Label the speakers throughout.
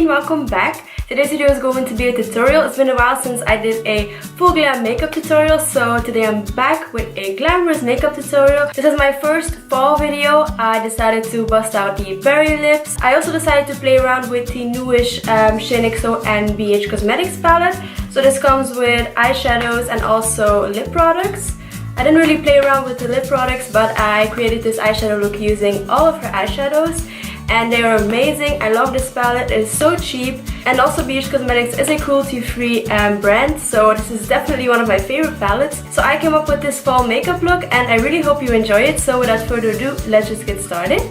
Speaker 1: welcome back. Today's video is going to be a tutorial. It's been a while since I did a full glam makeup tutorial, so today I'm back with a glamorous makeup tutorial. This is my first fall video. I decided to bust out the berry lips. I also decided to play around with the newish Shaaanxo and BH Cosmetics palette. So this comes with eyeshadows and also lip products. I didn't really play around with the lip products, but I created this eyeshadow look using all of her eyeshadows. And they are amazing. I love this palette. It is so cheap. And also BH Cosmetics is a cruelty-free brand, so this is definitely one of my favorite palettes. So I came up with this fall makeup look and I really hope you enjoy it. So without further ado, let's just get started.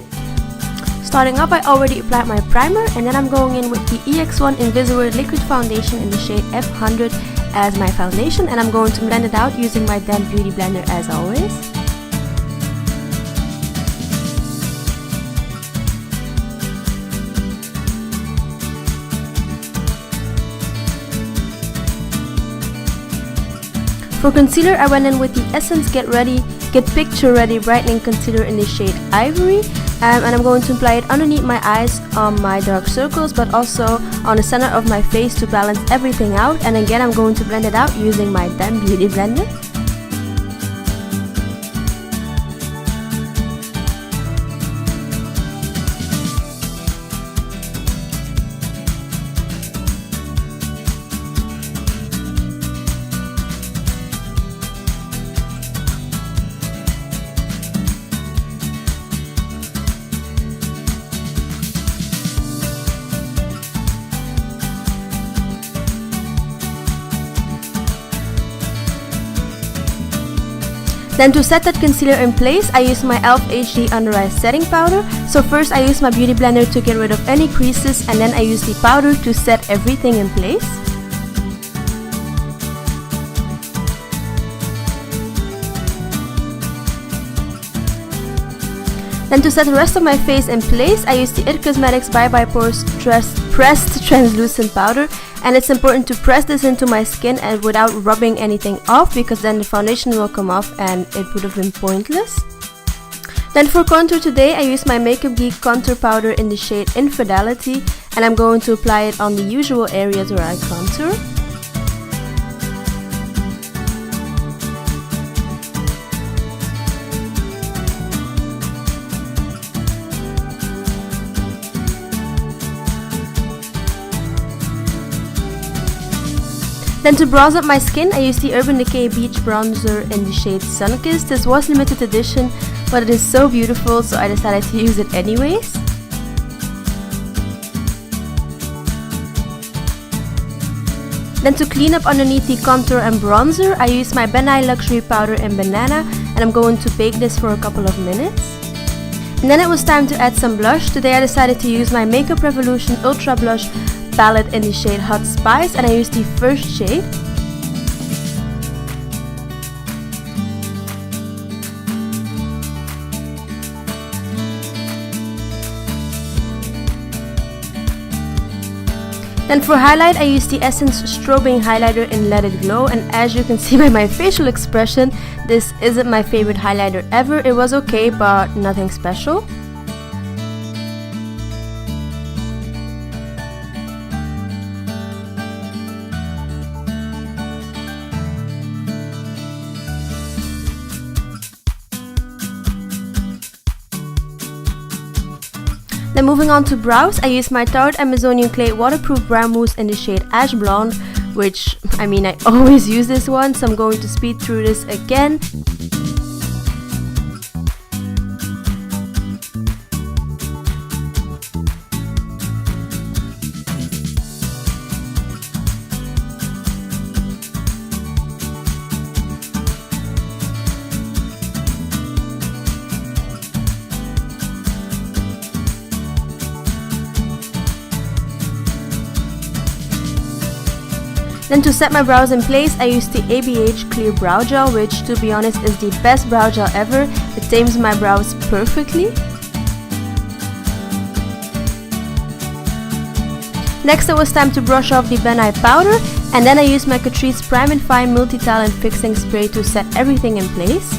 Speaker 2: Starting up, I already applied my primer, and then I'm going in with the EX1 Invisiwear liquid foundation in the shade F100 as my foundation, and I'm going to blend it out using my damp beauty blender as always. For concealer, I went in with the Essence Get Picture Ready Brightening Concealer in the shade Ivory, and I'm going to apply it underneath my eyes on my dark circles, but also on the center of my face to balance everything out. And again, I'm going to blend it out using my damp beauty blender. Then to set that concealer in place, I use my E.l.f. HD Under Eye Setting Powder. So first I use my beauty blender to get rid of any creases, and then I use the powder to set everything in place. Then to set the rest of my face in place, I use the BH Cosmetics Bye Bye Pores Pressed Translucent Powder. And it's important to press this into my skin and without rubbing anything off, because then the foundation will come off and it would have been pointless. Then for contour today, I use my Makeup Geek contour powder in the shade Infidelity, and I'm going to apply it on the usual areas where I contour. Then to bronze up my skin, I use the Urban Decay Beach Bronzer in the shade Sunkissed. This was limited edition, but it is so beautiful, so I decided to use it anyways. Then to clean up underneath the contour and bronzer, I use my Ben Nye Luxury Powder in Banana, and I'm going to bake this for a couple of minutes. And then it was time to add some blush. Today I decided to use my Makeup Revolution Ultra Blush palette in the shade Hot Spice, and I used the first shade. Then for highlight, I used the Essence Strobing highlighter in Let It Glow, and as you can see by my facial expression, this isn't my favorite highlighter ever. It was okay, but nothing special. Then moving on to brows, I use my Tarte Amazonian Clay Waterproof Brow Mousse in the shade Ash Blonde, which, I always use this one, so I'm going to speed through this again. Then to set my brows in place, I used the ABH Clear Brow Gel, which to be honest is the best brow gel ever. It tames my brows perfectly. Next it was time to brush off the Ben Nye powder, and then I used my Catrice Prime and Fine Multitalent Fixing Spray to set everything in place.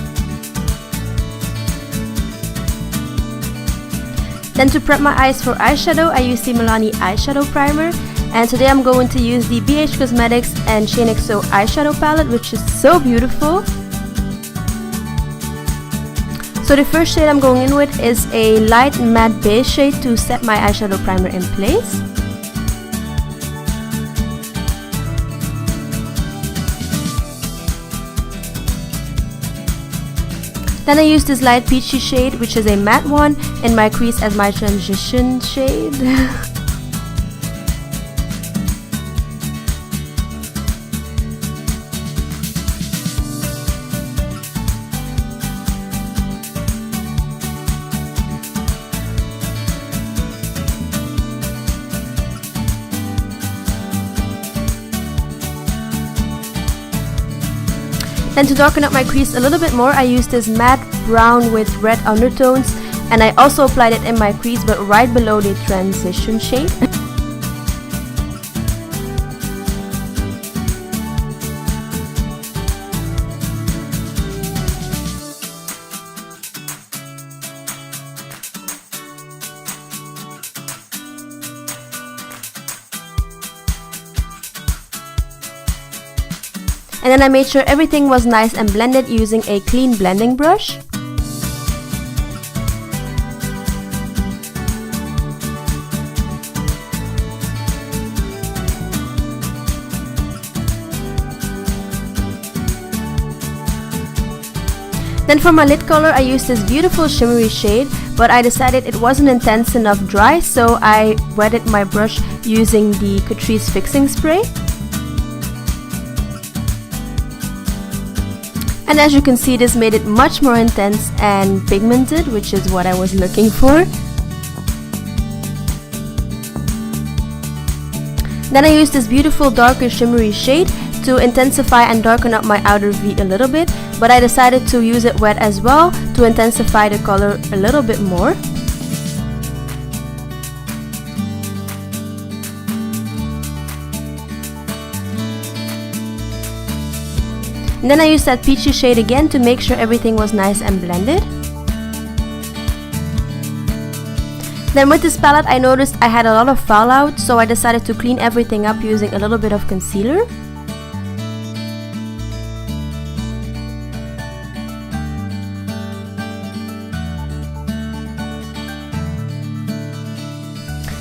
Speaker 2: Then to prep my eyes for eyeshadow, I use the Milani eyeshadow primer. And today I'm going to use the BH Cosmetics and Shaaanxo eyeshadow palette, which is so beautiful. So the first shade I'm going in with is a light matte beige shade to set my eyeshadow primer in place. Then I use this light peachy shade, which is a matte one, in my crease as my transition shade. Then to darken up my crease a little bit more, I used this matte brown with red undertones, and I also applied it in my crease but right below the transition shade. And then I made sure everything was nice and blended using a clean blending brush. Then for my lid color, I used this beautiful shimmery shade, but I decided it wasn't intense enough dry, so I wetted my brush using the Catrice fixing spray. And as you can see, this made it much more intense and pigmented, which is what I was looking for. Then I used this beautiful darker shimmery shade to intensify and darken up my outer V a little bit, but I decided to use it wet as well to intensify the color a little bit more. And then I used that peachy shade again to make sure everything was nice and blended. Then with this palette I noticed I had a lot of fallout, so I decided to clean everything up using a little bit of concealer.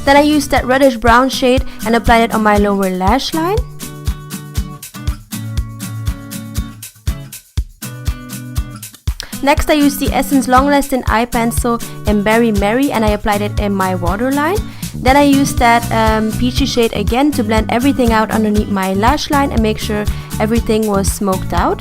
Speaker 2: Then I used that reddish brown shade and applied it on my lower lash line. Next I used the Essence Longlasting eye pencil in Berry Merry and I applied it in my waterline. Then I used that peachy shade again to blend everything out underneath my lash line and make sure everything was smoked out.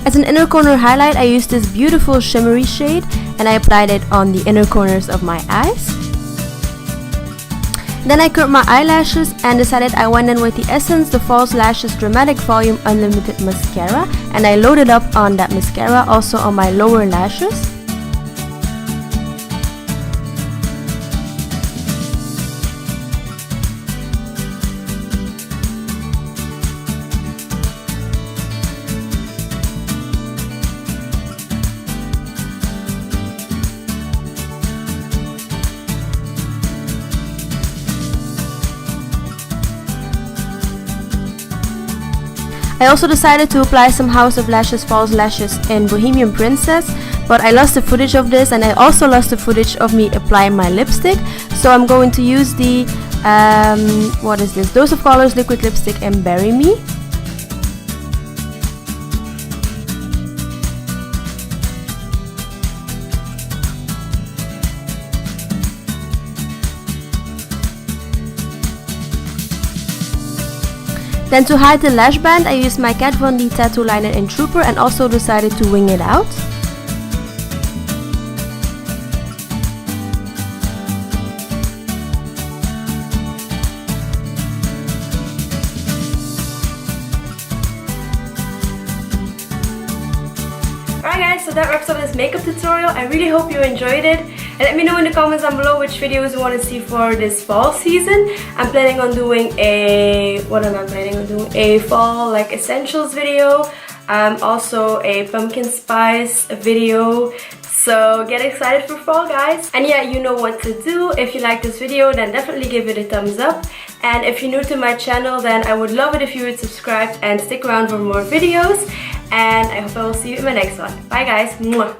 Speaker 2: As an inner corner highlight, I used this beautiful shimmery shade and I applied it on the inner corners of my eyes. Then I curled my eyelashes and decided I went in with the Essence The False Lashes Dramatic Volume Unlimited Mascara, and I loaded up on that mascara also on my lower lashes. I also decided to apply some House of Lashes false lashes in Bohemian Princess, but I lost the footage of this and I also lost the footage of me applying my lipstick. So I'm going to use the, what is this? Dose of Colors liquid lipstick in Bury Me. Then to hide the lash band, I used my Kat Von D tattoo liner in Trooper and also decided to wing it out.
Speaker 1: Alright guys, so that wraps up this makeup tutorial. I really hope you enjoyed it. And let me know in the comments down below which videos you want to see for this fall season. I'm planning on doing a... what am I planning on doing? A fall like essentials video. Also a pumpkin spice video. So get excited for fall, guys. And yeah, you know what to do. If you like this video, then definitely give it a thumbs up. And if you're new to my channel, then I would love it if you would subscribe and stick around for more videos. And I hope I will see you in my next one. Bye guys. Mwah.